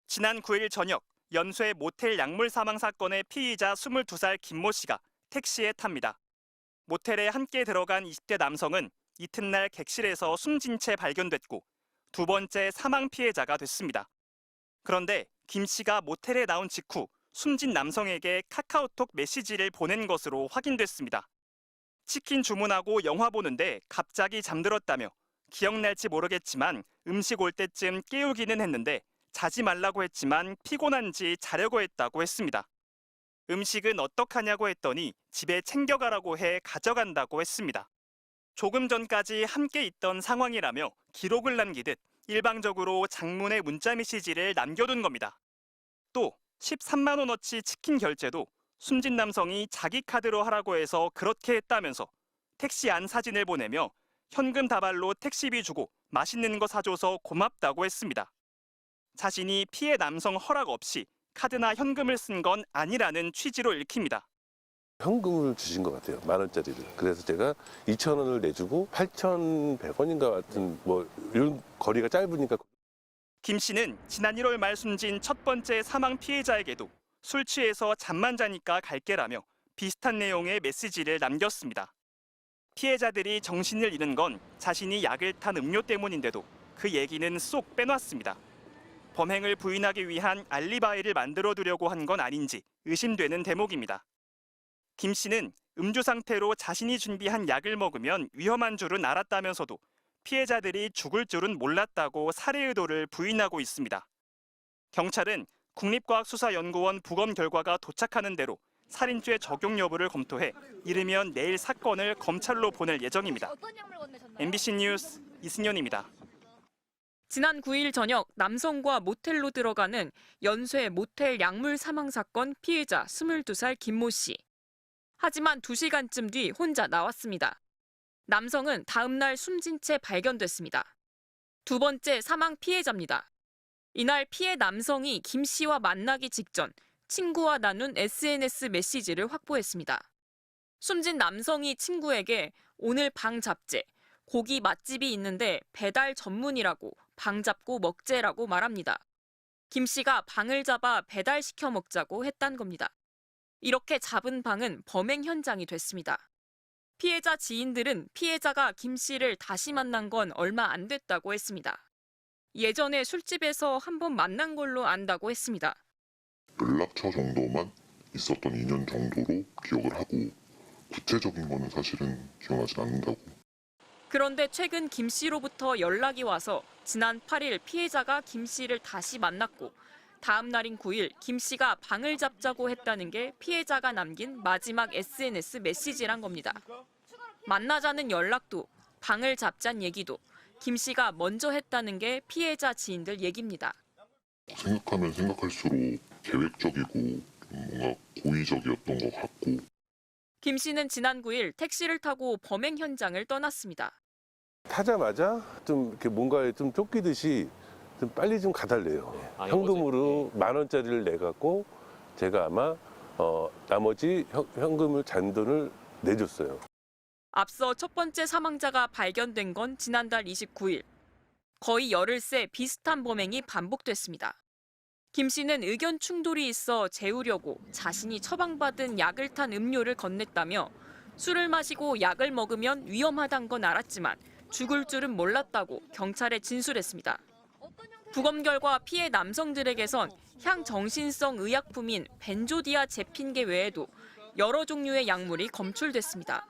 지난 9일 저녁 연쇄 모텔 약물 사망 사건의 피의자 22살 김모 씨가 택시에 탑니다. 모텔에 함께 들어간 20대 남성은 이튿날 객실에서 숨진 채 발견됐고 두 번째 사망 피해자가 됐습니다. 그런데 김 씨가 모텔에 나온 직후 숨진 남성에게 카카오톡 메시지를 보낸 것으로 확인됐습니다. 치킨 주문하고 영화 보는데 갑자기 잠들었다며 기억날지 모르겠지만 음식 올 때쯤 깨우기는 했는데 자지 말라고 했지만 피곤한지 자려고 했다고 했습니다. 음식은 어떡하냐고 했더니 집에 챙겨가라고 해 가져간다고 했습니다. 조금 전까지 함께 있던 상황이라며 기록을 남기듯 일방적으로 장문의 문자 메시지를 남겨둔 겁니다. 또 13만 원어치 치킨 결제도 숨진 남성이 자기 카드로 하라고 해서 그렇게 했다면서 택시 안 사진을 보내며 현금 다발로 택시비 주고 맛있는 거 사줘서 고맙다고 했습니다. 자신이 피해 남성 허락 없이 카드나 현금을 쓴 건 아니라는 취지로 읽힙니다. 현금을 주신 것 같아요. 10,000원짜리를. 그래서 제가 2,000원을 내주고 8,100원인가 같은 이런 거리가 짧으니까. 김 씨는 지난 1월 말 숨진 첫 번째 사망 피해자에게도 술 취해서 잠만 자니까 갈게라며 비슷한 내용의 메시지를 남겼습니다. 피해자들이 정신을 잃은 건 자신이 약을 탄 음료 때문인데도 그 얘기는 쏙 빼놨습니다. 범행을 부인하기 위한 알리바이를 만들어두려고 한 건 아닌지 의심되는 대목입니다. 김 씨는 음주 상태로 자신이 준비한 약을 먹으면 위험한 줄은 알았다면서도 피해자들이 죽을 줄은 몰랐다고 살해 의도를 부인하고 있습니다. 경찰은 국립과학수사연구원 부검 결과가 도착하는 대로 살인죄 적용 여부를 검토해 이르면 내일 사건을 검찰로 보낼 예정입니다. MBC 뉴스 이승현입니다. 지난 9일 저녁 남성과 모텔로 들어가는 연쇄 모텔 약물 사망 사건 피해자 22살 김모 씨. 하지만 2시간쯤 뒤 혼자 나왔습니다. 남성은 다음 날 숨진 채 발견됐습니다. 두 번째 사망 피해자입니다. 이날 피해 남성이 김 씨와 만나기 직전 친구와 나눈 SNS 메시지를 확보했습니다. 숨진 남성이 친구에게 오늘 방 잡재, 고기 맛집이 있는데 배달 전문이라고 방 잡고 먹재라고 말합니다. 김 씨가 방을 잡아 배달시켜 먹자고 했단 겁니다. 이렇게 잡은 방은 범행 현장이 됐습니다. 피해자 지인들은 피해자가 김 씨를 다시 만난 건 얼마 안 됐다고 했습니다. 예전에 술집에서 한번 만난 걸로 안다고 했습니다. 연락처 정도만 있었던 인연 정도로 기억을 하고 구체적인 거는 사실은 기억나지 않는다고. 그런데 최근 김 씨로부터 연락이 와서 지난 8일 피해자가 김 씨를 다시 만났고 다음 날인 9일 김 씨가 방을 잡자고 했다는 게 피해자가 남긴 마지막 SNS 메시지란 겁니다. 만나자는 연락도 방을 잡자는 얘기도 김 씨가 먼저 했다는 게 피해자 지인들 얘기입니다. 생각하면 생각할수록 계획적이고 뭔가 고의적이었던 것 같고. 김 씨는 지난 9일 택시를 타고 범행 현장을 떠났습니다. 타자마자 좀 이렇게 뭔가에 좀 쫓기듯이 좀 빨리 좀 가달래요. 현금으로 10,000원짜리를 내갖고 제가 아마 나머지 현금을 잔돈을 내줬어요. 앞서 첫 번째 사망자가 발견된 건 지난달 29일. 거의 열흘 새 비슷한 범행이 반복됐습니다. 김 씨는 의견 충돌이 있어 재우려고 자신이 처방받은 약을 탄 음료를 건넸다며 술을 마시고 약을 먹으면 위험하단 건 알았지만 죽을 줄은 몰랐다고 경찰에 진술했습니다. 부검 결과 피해 남성들에게선 향정신성 의약품인 벤조디아제핀계 외에도 여러 종류의 약물이 검출됐습니다.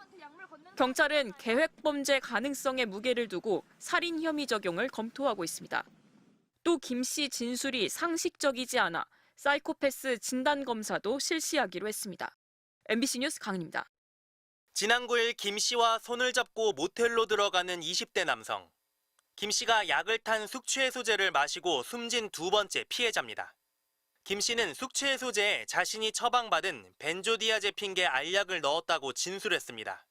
경찰은 계획범죄 가능성에 무게를 두고 살인 혐의 적용을 검토하고 있습니다. 또 김 씨 진술이 상식적이지 않아 사이코패스 진단검사도 실시하기로 했습니다. MBC 뉴스 강은입니다. 지난 9일 김 씨와 손을 잡고 모텔로 들어가는 20대 남성. 김 씨가 약을 탄 숙취해소제를 마시고 숨진 두 번째 피해자입니다. 김 씨는 숙취해소제에 자신이 처방받은 벤조디아제핀계 알약을 넣었다고 진술했습니다.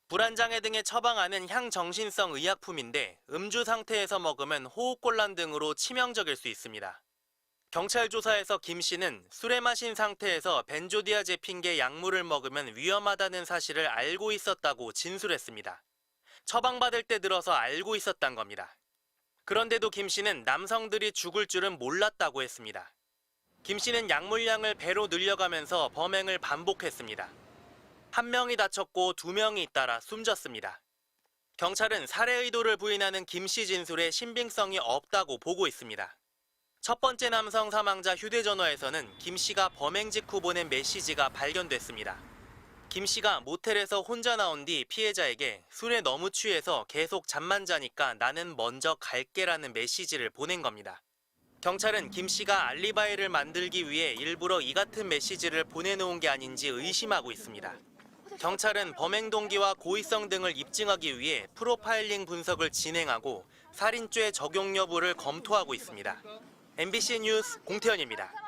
불안장애 등에 처방하는 향정신성 의약품인데 음주 상태에서 먹으면 호흡곤란 등으로 치명적일 수 있습니다. 경찰 조사에서 김 씨는 술에 마신 상태에서 벤조디아제핀계 약물을 먹으면 위험하다는 사실을 알고 있었다고 진술했습니다. 처방받을 때 들어서 알고 있었단 겁니다. 그런데도 김 씨는 남성들이 죽을 줄은 몰랐다고 했습니다. 김 씨는 약물량을 배로 늘려가면서 범행을 반복했습니다. 한 명이 다쳤고 2명이 잇따라 숨졌습니다. 경찰은 살해 의도를 부인하는 김 씨 진술에 신빙성이 없다고 보고 있습니다. 첫 번째 남성 사망자 휴대전화에서는 김 씨가 범행 직후 보낸 메시지가 발견됐습니다. 김 씨가 모텔에서 혼자 나온 뒤 피해자에게 술에 너무 취해서 계속 잠만 자니까 나는 먼저 갈게라는 메시지를 보낸 겁니다. 경찰은 김 씨가 알리바이를 만들기 위해 일부러 이 같은 메시지를 보내놓은 게 아닌지 의심하고 있습니다. 경찰은 범행 동기와 고의성 등을 입증하기 위해 프로파일링 분석을 진행하고 살인죄 적용 여부를 검토하고 있습니다. MBC 뉴스 공태현입니다.